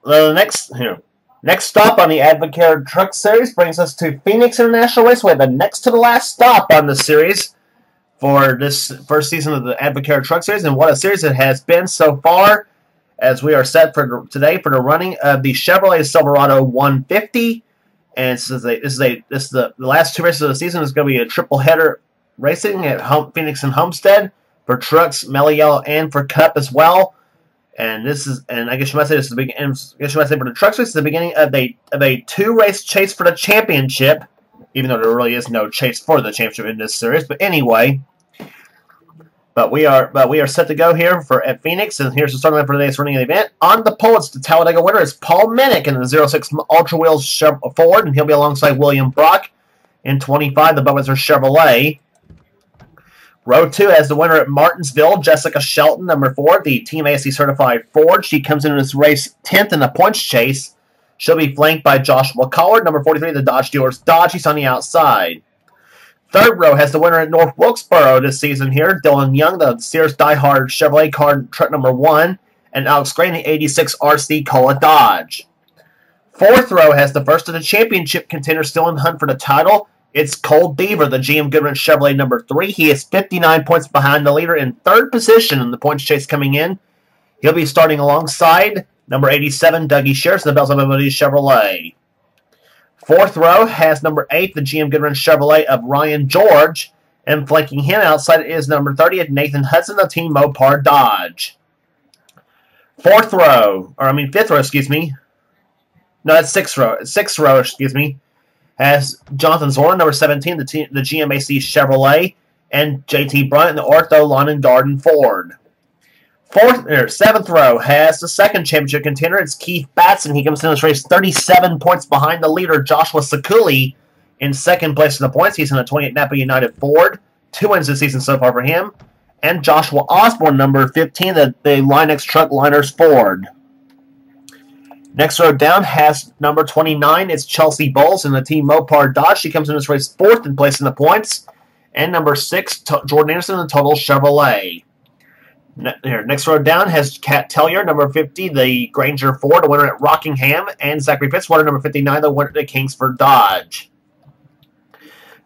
the next stop on the Advocare Truck Series brings us to Phoenix International Raceway, the next to the last stop on the series for this first season of the Advocare Truck Series, and what a series it has been so far. As we are set for today for the running of the Chevrolet Silverado 150, and this is the last two races of the season. Is going to be a triple header racing at Phoenix and Homestead for trucks, Mellow Yellow, and for Cup as well. And I guess you might say this is the beginning. I guess you might say for the trucks race, it's the beginning of a two-race chase for the championship, even though there really is no chase for the championship in this series. But anyway. But we are set to go here at Phoenix, and here's the starting line for today's running of the event. On the pole, it's the Talladega winner is Paul Minnick in the 06 Ultra Wheels Ford, and he'll be alongside William Brock in 25, the Budweiser Chevrolet. Row 2 has the winner at Martinsville, Jessica Shelton, number 4, the Team ASC certified Ford. She comes into this race 10th in the points chase. She'll be flanked by Joshua Collard, number 43, the Dodge dealers Dodge. He's on the outside. Third row has the winner at North Wilkesboro this season here, Dylan Young, the Sears Diehard Chevrolet car truck number 1, and Alex Gray in the 86 RC Cola Dodge. Fourth row has the first of the championship contenders still in the hunt for the title. It's Cole Deaver, the GM Goodwrench Chevrolet number 3. He is 59 points behind the leader in third position in the points chase coming in. He'll be starting alongside number 87, Dougie Sheriff, the Bells of Mobility Chevrolet. Fourth row has number 8, the GM Goodwrench Chevrolet of Ryan George, and flanking him outside is number 30, Nathan Hudson, the Team Mopar Dodge. Fifth row, excuse me. No, that's sixth row. Sixth row, excuse me, has Jonathan Zorn, number 17, the GMAC Chevrolet, and JT Brunt in the Ortho Lawn and Garden Ford. Seventh row has the second championship contender. It's Keith Batson. He comes in this race 37 points behind the leader, Joshua Sakuli, in second place in the points. He's in a 28 Napa United Ford. 2 wins this season so far for him. And Joshua Osborne, number 15, the Line-X Truck Liners Ford. Next row down has number 29. It's Chelsea Bowles in the Team Mopar Dodge. She comes in this race 4th in place in the points. And number 6, Jordan Anderson in the Total Chevrolet. Next row down has Kat Tellier, number 50, the Granger Ford, the winner at Rockingham, and Zachary Fitzwater, number 59, the winner at Kingsford Dodge.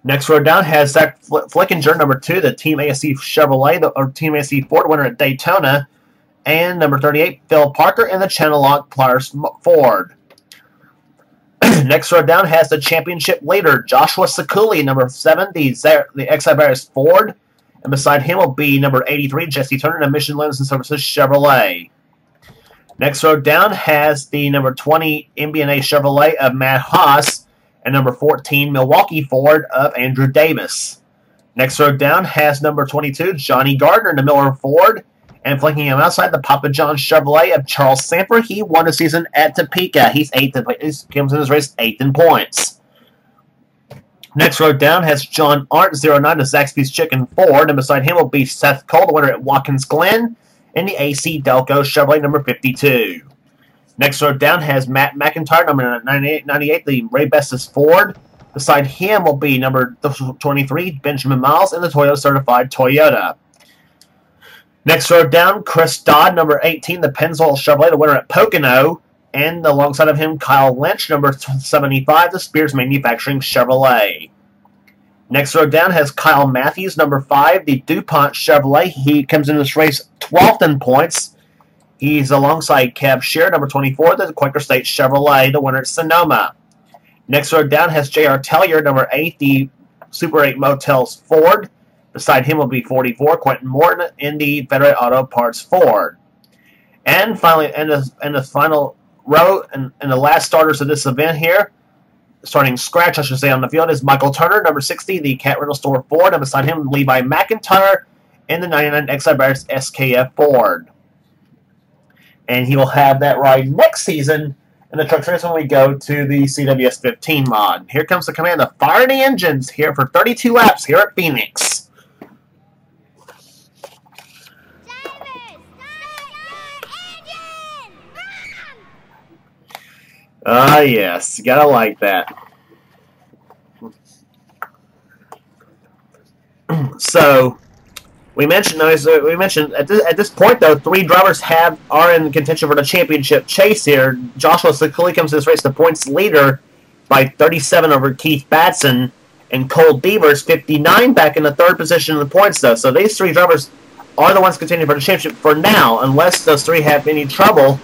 Next row down has Zach Flickinger, number 2, the Team ASC Chevrolet, or Team ASC Ford, winner at Daytona, and number 38, Phil Parker, and the Channel Lock Pliers Ford. Next row down has the championship leader, Joshua Sakuli, number 7, the Exibaris Ford. And beside him will be number 83, Jesse Turner, and Mission Lens and Services Chevrolet. Next row down has the number 20 MBNA Chevrolet of Matt Haas, and number 14 Milwaukee Ford of Andrew Davis. Next row down has number 22 Johnny Gardner in the Miller Ford, and flanking him outside the Papa John Chevrolet of Charles Sanford. He won a season at Topeka. He comes in his race 8th in points. Next row down has John Arndt, 09, the Zaxby's Chicken Ford, and beside him will be Seth Cole, the winner at Watkins Glen, and the AC Delco Chevrolet number 52. Next row down has Matt McIntyre, number 98, the Ray Bestis Ford. Beside him will be number 23, Benjamin Miles, and the Toyota Certified Toyota. Next row down, Chris Dodd, number 18, the Pennzoil Chevrolet, the winner at Pocono. And alongside of him, Kyle Lynch, number 75, the Spears Manufacturing Chevrolet. Next row down has Kyle Matthews, number 5, the DuPont Chevrolet. He comes in this race 12th in points. He's alongside Kev Shear, number 24, the Quaker State Chevrolet, the winner at Sonoma. Next row down has J.R. Tellier, number 8, the Super 8 Motels Ford. Beside him will be 44, Quentin Morton in the Federated Auto Parts Ford. And finally, in the final row, and the last starters of this event here, starting scratch, I should say, on the field, is Michael Turner, number 60, the Cat Rental Store Ford, and beside him, Levi McIntyre in the 99 Exibaris SKF Ford. And he will have that ride next season in the truck race when we go to the CWS 15 mod. Here comes the command of Fire the Engines here for 32 laps here at Phoenix. Ah, yes. You gotta like that. So, We mentioned at this point though, 3 drivers are in contention for the championship chase here. Joshua Sakuli comes to this race the points leader by 37 over Keith Batson, and Cole Devers 59 back in the 3rd position in the points though. So these 3 drivers are the ones contending for the championship for now, unless those 3 have any trouble.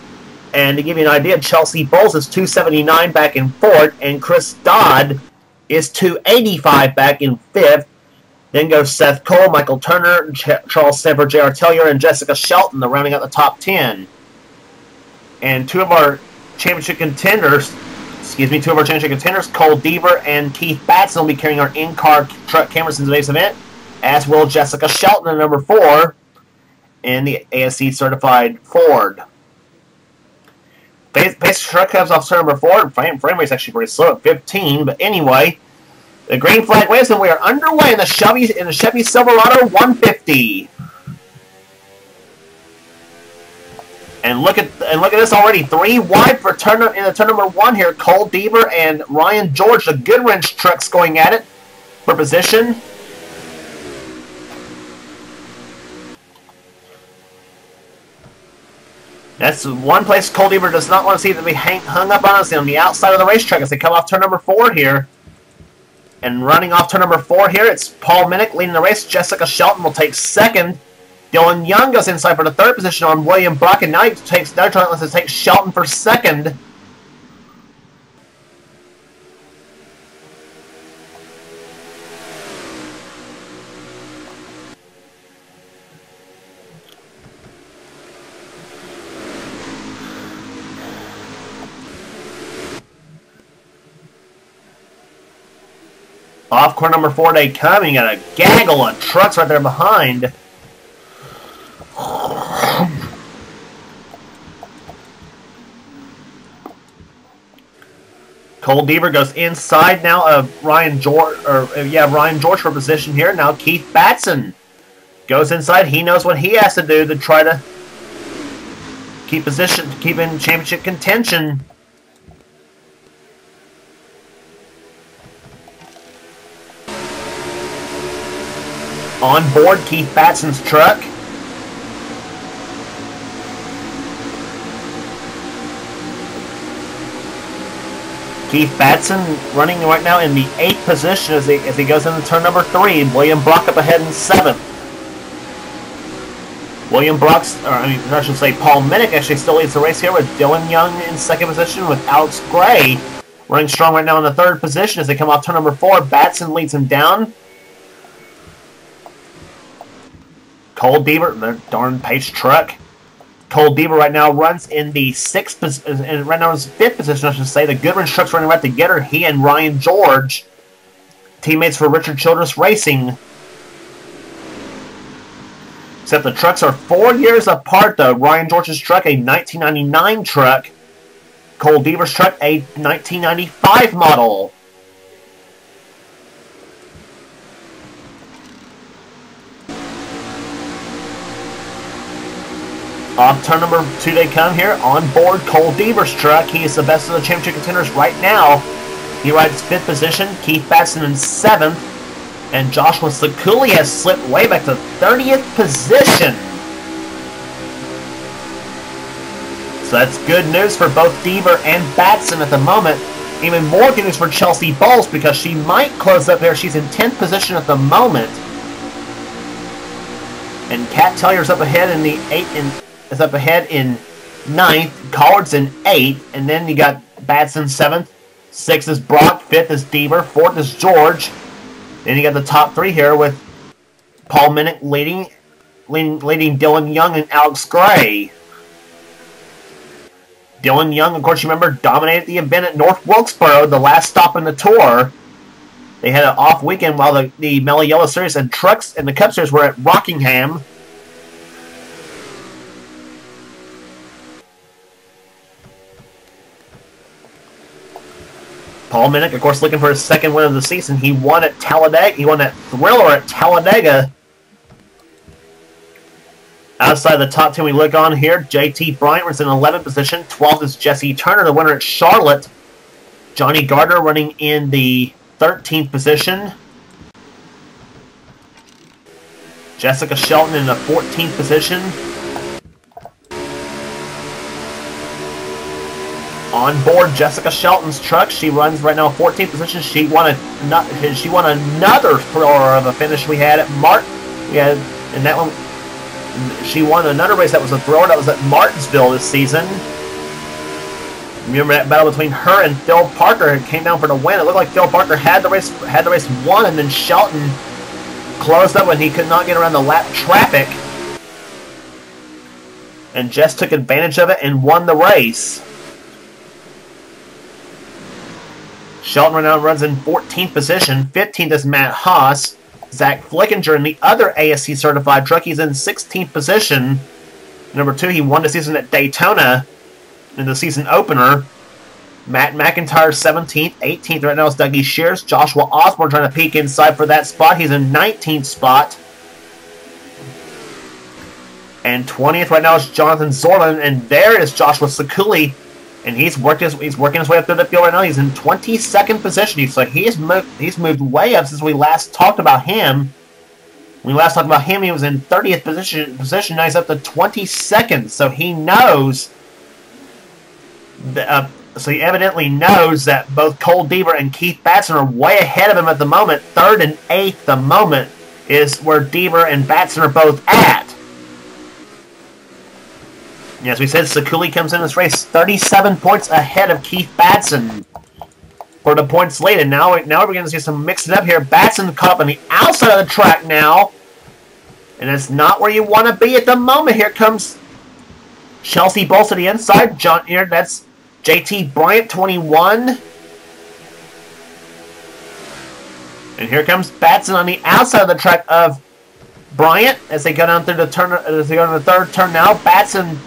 And to give you an idea, Chelsea Bowles is 279 back in 4th, and Chris Dodd is 285 back in 5th. Then goes Seth Cole, Michael Turner, Charles Semper, J.R. Tellier, and Jessica Shelton, the rounding out the top 10. And two of our championship contenders, Cole Deaver and Keith Batson, will be carrying our in-car truck cameras in today's event, as will Jessica Shelton at number 4 in the ASC certified Ford. Pace truck comes off turn number 4. Frame rate's actually pretty slow at 15, but anyway. The green flag waves, and we are underway in the Chevy Silverado 150. And look at this already. 3 wide for turn number 1 here. Cole Deaver and Ryan George, the Goodwrench trucks, going at it for position. That's one place Cole Deaver does not want to see them be hung up on us on the outside of the racetrack as they come off turn number 4 here. And running off turn number 4 here, it's Paul Minnick leading the race. Jessica Shelton will take 2nd. Dylan Young goes inside for the 3rd position on William Brock, and now he takes Shelton for 2nd. Off corner number 4 they come, and you got a gaggle of trucks right there behind. Cole Deaver goes inside now of Ryan George for position here. Now Keith Batson goes inside. He knows what he has to do to try to keep in championship contention. On board Keith Batson's truck. Keith Batson running right now in the 8th position as he goes into turn number 3. William Brock up ahead in 7th. Paul Minnick actually still leads the race here with Dylan Young in 2nd position, with Alex Gray running strong right now in the 3rd position as they come off turn number 4. Batson leads him down. Cole Deaver, the darn Pace truck. Cole Deaver right now runs in the 5th position, I should say. The Goodwrench truck's running right together. He and Ryan George, teammates for Richard Childress Racing. Except the trucks are 4 years apart, though. Ryan George's truck, a 1999 truck. Cole Deaver's truck, a 1995 model. Off turn number 2 they come here. On board Cole Deaver's truck. He is the best of the championship contenders right now. He rides 5th position. Keith Batson in 7th. And Joshua Sakuli has slipped way back to 30th position. So that's good news for both Deaver and Batson at the moment. Even more good news for Chelsea Bowles, because she might close up here. She's in 10th position at the moment. And Kat Tellier's up ahead in the 9th, Collard's in 8th, and then you got Batson 7th, 6th is Brock, 5th is Deaver, 4th is George. Then you got the top 3 here with Paul Minnick leading Dylan Young and Alex Gray. Dylan Young, of course, you remember, dominated the event at North Wilkesboro, the last stop in the tour. They had an off weekend while the Mellow Yellow Series and trucks and the Cup Series were at Rockingham. Paul Minnick, of course, looking for his 2nd win of the season. He won at Talladega. He won that thriller at Talladega. Outside the top 10 we look on here, JT Bryant was in 11th position. 12th is Jesse Turner, the winner at Charlotte. Johnny Gardner running in the 13th position. Jessica Shelton in the 14th position. On board Jessica Shelton's truck, she runs right now 14th position. She won another thrower of a finish we had at in that one. She won another race that was a thrower that was at Martinsville this season. Remember that battle between her and Phil Parker? It came down for the win. It looked like Phil Parker had the race won, and then Shelton closed up when he could not get around the lap traffic. And Jess took advantage of it and won the race. Shelton right now runs in 14th position. 15th is Matt Haas. Zach Flickinger in the other ASC certified truck. He's in 16th position. Number 2, he won the season at Daytona in the season opener. Matt McIntyre 17th. 18th right now is Dougie Shears. Joshua Osborne trying to peek inside for that spot. He's in 19th spot. And 20th right now is Jonathan Zorlin. And there is Joshua Sekuli. And he's working his way up through the field right now. He's in 22nd position. So he's moved way up since we last talked about him. When we last talked about him, he was in 30th position. Now he's up to 22nd. So he knows. So he evidently knows that both Cole Deaver and Keith Batson are way ahead of him at the moment. 3rd and 8th, the moment, is where Deaver and Batson are both at. As we said, Sekuli comes in this race 37 points ahead of Keith Batson for the points lead. And now we're going to see some mixing up here. Batson caught up on the outside of the track now. And it's not where you want to be at the moment. Here comes Chelsea Bowles to the inside. That's JT Bryant, 21. And here comes Batson on the outside of the track of Bryant as they go down through the turn. As they go to the third turn now, Batson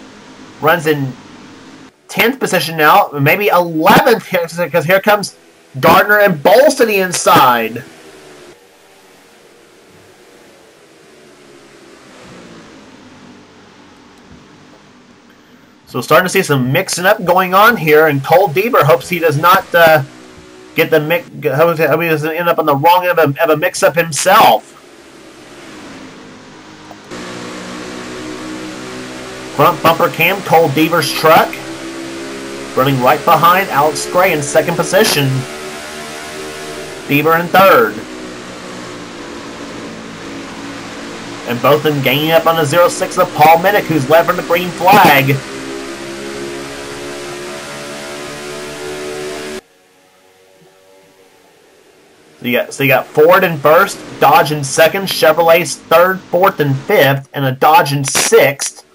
runs in 10th position now, maybe 11th, because here comes Gardner and Bowles to the inside. So starting to see some mixing up going on here, and Cole Deaver hopes he does not get the mix. Hope he doesn't end up on the wrong end of a mix-up himself. Front bumper cam, Cole Deaver's truck. Running right behind Alex Gray in 2nd position. Deaver in 3rd. And both of them ganging up on the 06 of Paul Minnick, who's led from the green flag. So you got Ford in 1st, Dodge in 2nd, Chevrolet's 3rd, 4th, and 5th, and a Dodge in 6th.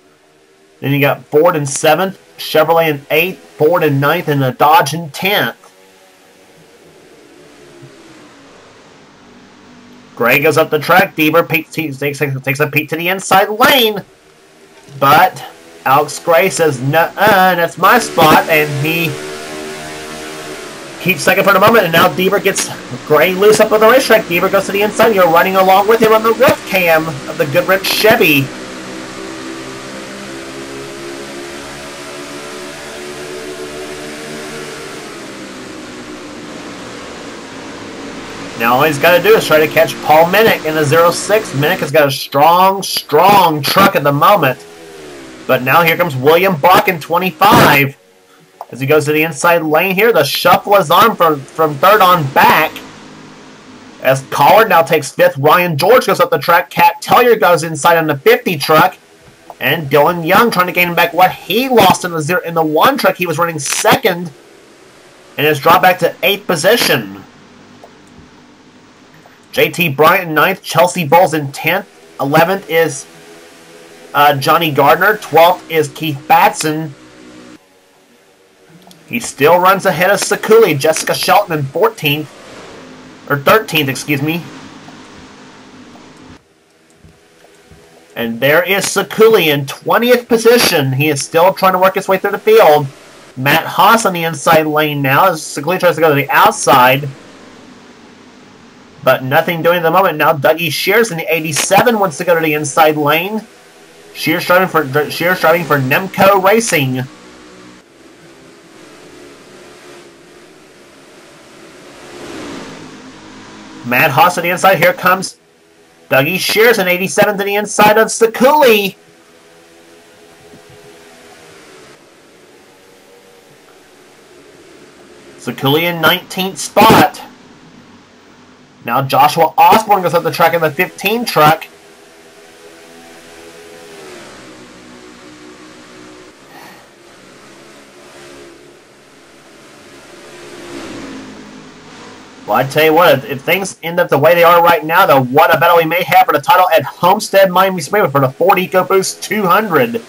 Then you got Ford in 7th, Chevrolet in 8th, Ford in 9th, and a Dodge in 10th. Gray goes up the track. Deaver takes a peek to the inside lane. But Alex Gray says, "Nuh-uh, that's my spot," and he keeps 2nd for the moment. And now Deaver gets Gray loose up on the racetrack. Deaver goes to the inside. You're running along with him on the roof cam of the Goodwrench Chevy. Now all he's got to do is try to catch Paul Minnick in the 06. Minnick has got a strong truck at the moment. But now here comes William Bach in 25. As he goes to the inside lane here, the shuffle is on from 3rd on back. As Collard now takes 5th, Ryan George goes up the track. Cat Tellier goes inside on the 50 truck. And Dylan Young trying to gain back what he lost in the 1 truck. He was running 2nd and has dropped back to 8th position. JT Bryant in 9th, Chelsea Bowles in 10th. 11th is Johnny Gardner. 12th is Keith Batson. He still runs ahead of Sekuli. Jessica Shelton in 14th. Or 13th, excuse me. And there is Sekuli in 20th position. He is still trying to work his way through the field. Matt Haas on the inside lane now as Sekuli tries to go to the outside. But nothing doing at the moment. Now Dougie Shears in the 87 wants to go to the inside lane. Shears driving for Nemco Racing. Matt Haas on the inside. Here comes Dougie Shears an 87 to the inside of Sekuli. Sekuli in 19th spot. Now Joshua Osborne goes up the track in the 15 truck. Well, I tell you what, if things end up the way they are right now, though, what a battle we may have for the title at Homestead, Miami Speedway for the Ford EcoBoost 200.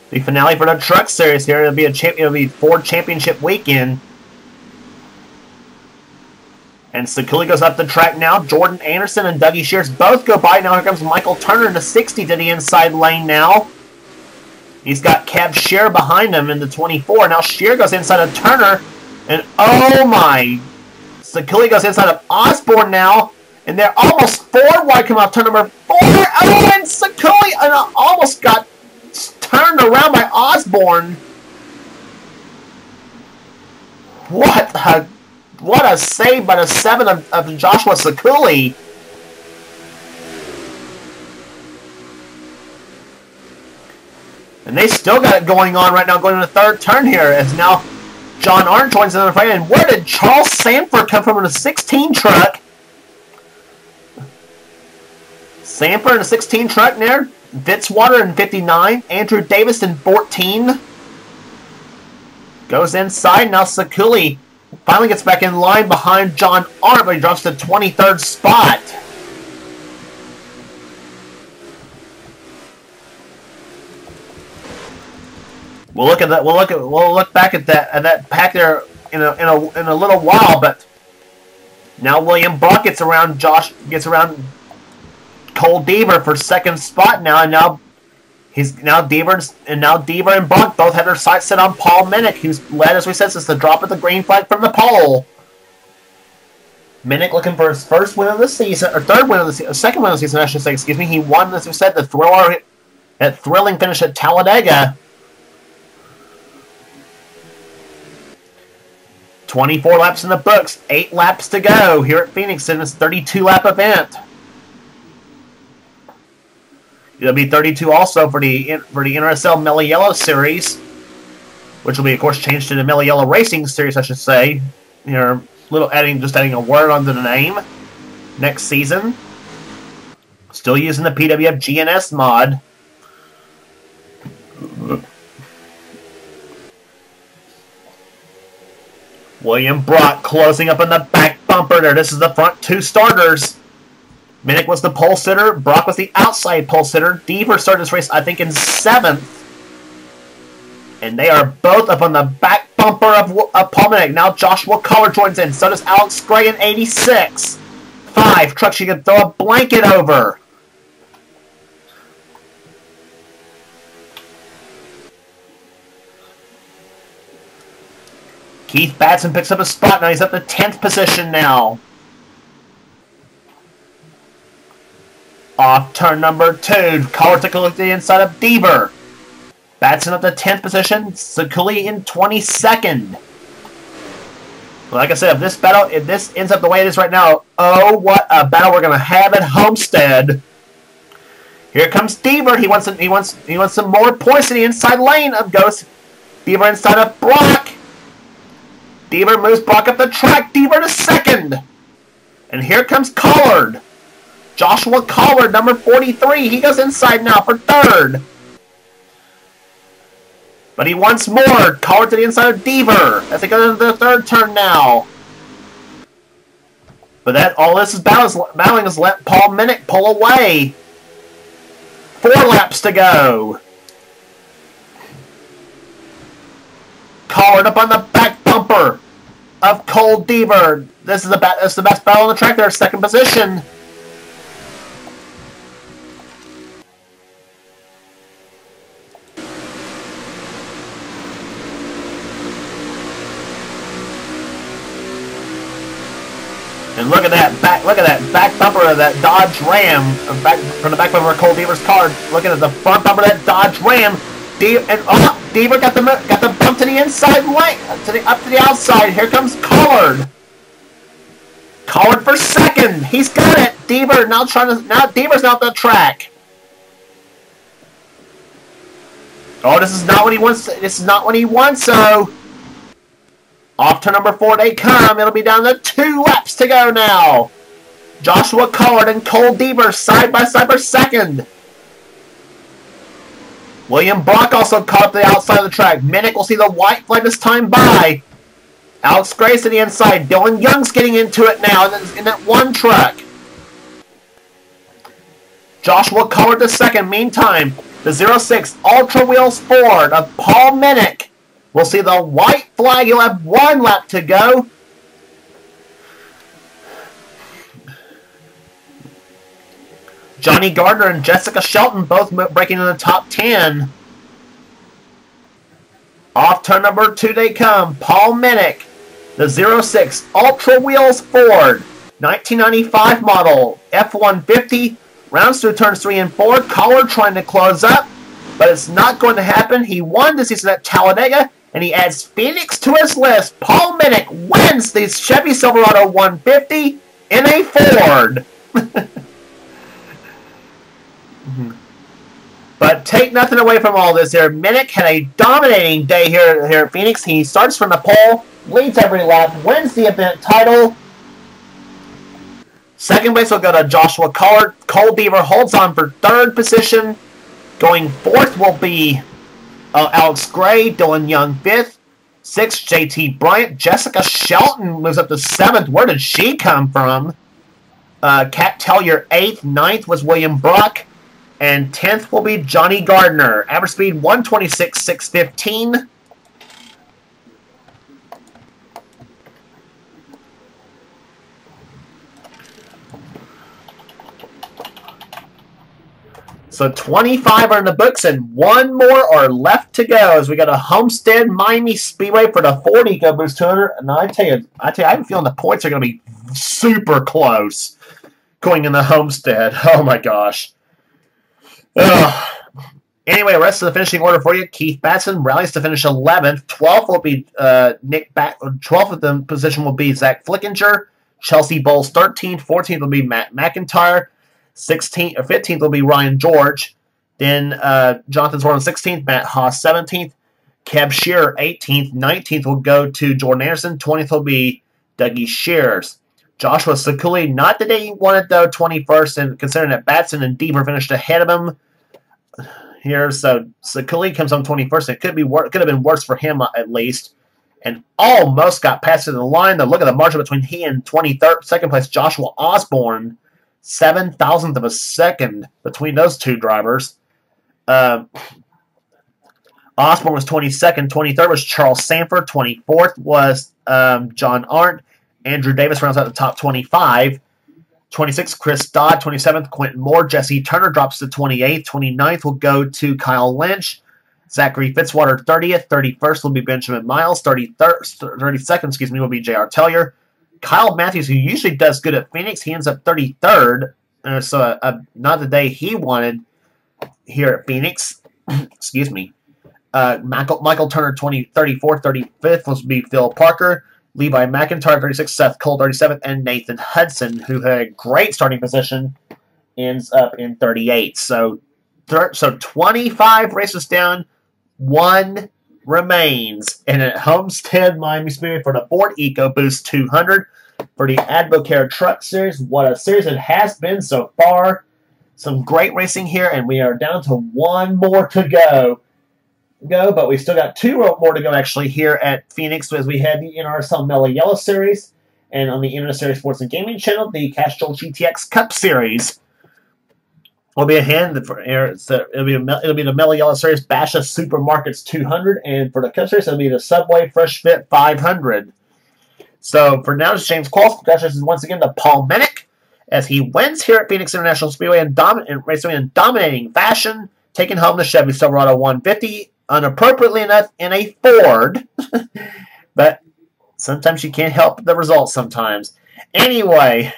The finale for the Truck Series here. It'll be Ford Championship weekend. And Sekuli goes up the track now. Jordan Anderson and Dougie Shears both go by. Now here comes Michael Turner in the 60 to the inside lane now. He's got Cab Shear behind him in the 24. Now Shear goes inside of Turner. And oh my... Sekuli goes inside of Osborne now, and they're almost four wide coming off turn number 4. Oh, and Sekuli almost got turned around by Osborne. What a save by the 7 of Joshua Sekuli. And they still got it going on right now, going to the third turn here, as now John Arndt joins in the fight. And where did Charles Sanford come from in a 16 truck? Sanford in a 16 truck there. Fitzwater in 59. Andrew Davis in 14. Goes inside. Now Sekuli finally gets back in line behind John Arndt, but he drops to 23rd spot. We'll look at that. We'll look back at that pack there in a little while. But now William Brock gets around Cole Deaver for second spot now, and Deaver and Brock both have their sights set on Paul Minnick, who's led, as we said, since the drop of the green flag from the pole. Minnick looking for his first win of the season, or third win of the season, second win of the season, I should say. Excuse me. He won, as we said, the thrilling finish at Talladega. 24 laps in the books, 8 laps to go here at Phoenix in this 32-lap event. It'll be 32 also for the NRSL Mellow Yellow Series, which will be, of course, changed to the Mellow Yellow Racing Series, I should say. Here, just adding a word onto the name next season. Still using the PWF GNS mod. William Brock closing up on the back bumper there. This is the front two starters. Minnick was the pole sitter. Brock was the outside pole sitter. Deaver started this race, I think, in 7th. And they are both up on the back bumper of Paul Minnick. Now Joshua Collar joins in. So does Alex Gray in 86. 5 trucks you can throw a blanket over. Keith Batson picks up a spot. Now he's up to 10th position now. Off turn number 2. Collar took a look at the inside of Deaver. Batson up to 10th position. Sekuli in 22nd. Like I said, if this ends up the way it is right now, oh, what a battle we're going to have at Homestead. Here comes Deaver. He wants some more points in the inside lane of Ghost. Deaver inside of Brock. Deaver moves Brock up the track. Deaver to 2nd. And here comes Collard. Joshua Collard, number 43. He goes inside now for 3rd. But he wants more. Collard to the inside of Deaver as they go to the 3rd turn now. But all this is battling is let Paul Minnick pull away. 4 laps to go. Collard up on the back bumper of Cole Deaver. This is the best battle on the track there, 2nd position. And look at that back bumper of that Dodge Ram, from the back bumper of Cole Deaver's car. Looking at the front bumper of that Dodge Ram. Deaver got the bump to the inside lane, up to the outside. Here comes Collard. Collard for second. He's got it. Deaver now Deaver's not the track. Oh, this is not what he wants. This is not what he wants. So off to number 4 they come. It'll be down to 2 laps to go now. Joshua Collard and Cole Deaver side by side for second. William Brock also caught up to the outside of the track. Minnick will see the white flag this time by. Alex Grace to the inside. Dylan Young's getting into it now in that one truck. Joshua Collard to second. Meantime, the 06 Ultra Wheels Ford of Paul Minnick will see the white flag. He'll have 1 lap to go. Johnny Gardner and Jessica Shelton both breaking in the top 10. Off turn number 2 they come. Paul Minnick, the 06 Ultra Wheels Ford, 1995 model, F-150, rounds through turns 3 and 4. Collard trying to close up, but it's not going to happen. He won this season at Talladega, and he adds Phoenix to his list. Paul Minnick wins the Chevy Silverado 150 in a Ford. But take nothing away from all this here. Minnick had a dominating day here at Phoenix. He starts from the pole, leads every lap, wins the event title. Second place will go to Joshua Collard. Cole Deaver holds on for 3rd position. Going 4th will be Alex Gray, Dylan Young 5th. 6th, JT Bryant. Jessica Shelton moves up to 7th. Where did she come from? Kat Tellier 8th. 9th was William Brock. And 10th will be Johnny Gardner. Average speed 126.615. So 25 are in the books and 1 more are left to go as we got a Homestead Miami Speedway for the Ford EcoBoost 200. And I tell you, I have a feeling the points are going to be super close going in the Homestead. Oh my gosh. Ugh. Anyway, rest of the finishing order for you. Keith Batson rallies to finish 11th. 12th will be Nick Back. 12th of the position will be Zach Flickinger. Chelsea Bowles 13th. 14th will be Matt McIntyre. 16th or 15th will be Ryan George. Then Jonathan Zorn 16th. Matt Haas 17th. Kev Shearer 18th. 19th will go to Jordan Anderson. 20th will be Dougie Shears. Joshua Sakuli, not the day he wanted though, 21st, and considering that Batson and Deaver finished ahead of him here, so Sakuli comes on 21st. It could have been worse for him at least, and almost got past the line. Though look at the margin between he and 23rd, second place Joshua Osborne, 7,000th of a second between those two drivers. Osborne was 22nd, 23rd was Charles Sanford, 24th was John Arndt. Andrew Davis rounds out the top 25. 26th, Chris Dodd. 27th, Quentin Moore. Jesse Turner drops to 28th. 29th will go to Kyle Lynch. Zachary Fitzwater, 30th. 31st will be Benjamin Miles. 32nd, will be J.R. Tellier. Kyle Matthews, who usually does good at Phoenix, he ends up 33rd. So not the day he wanted here at Phoenix. Excuse me. Michael Turner, 34th. 35th will be Phil Parker. Levi McIntyre, 36th, Seth Cole, 37th, and Nathan Hudson, who had a great starting position, ends up in 38th. So 25 races down, 1 remains. And at Homestead Miami Speedway for the Ford EcoBoost 200 for the Advocare Truck Series. What a series it has been so far. Some great racing here, and we are down to 1 more to go. But we still got 2 more to go actually here at Phoenix as we had the NRSL Mellow Yellow Series and on the Internet Series Sports and Gaming channel, the Castrol GTX Cup Series will be a hand for it'll be the Mellow Yellow Series Basha Supermarkets 200, and for the Cup Series it'll be the Subway Fresh Fit 500. So for now, it's James Qualls. Congratulations once again to Paul Minnick as he wins here at Phoenix International Speedway in dominating fashion, taking home the Chevy Silverado 150. Unappropriately enough in a Ford, but sometimes you can't help the results sometimes. Anyway,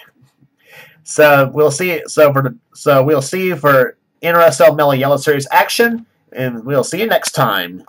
so we'll see. We'll see you for NRSL Mellow Yellow Series action, and we'll see you next time.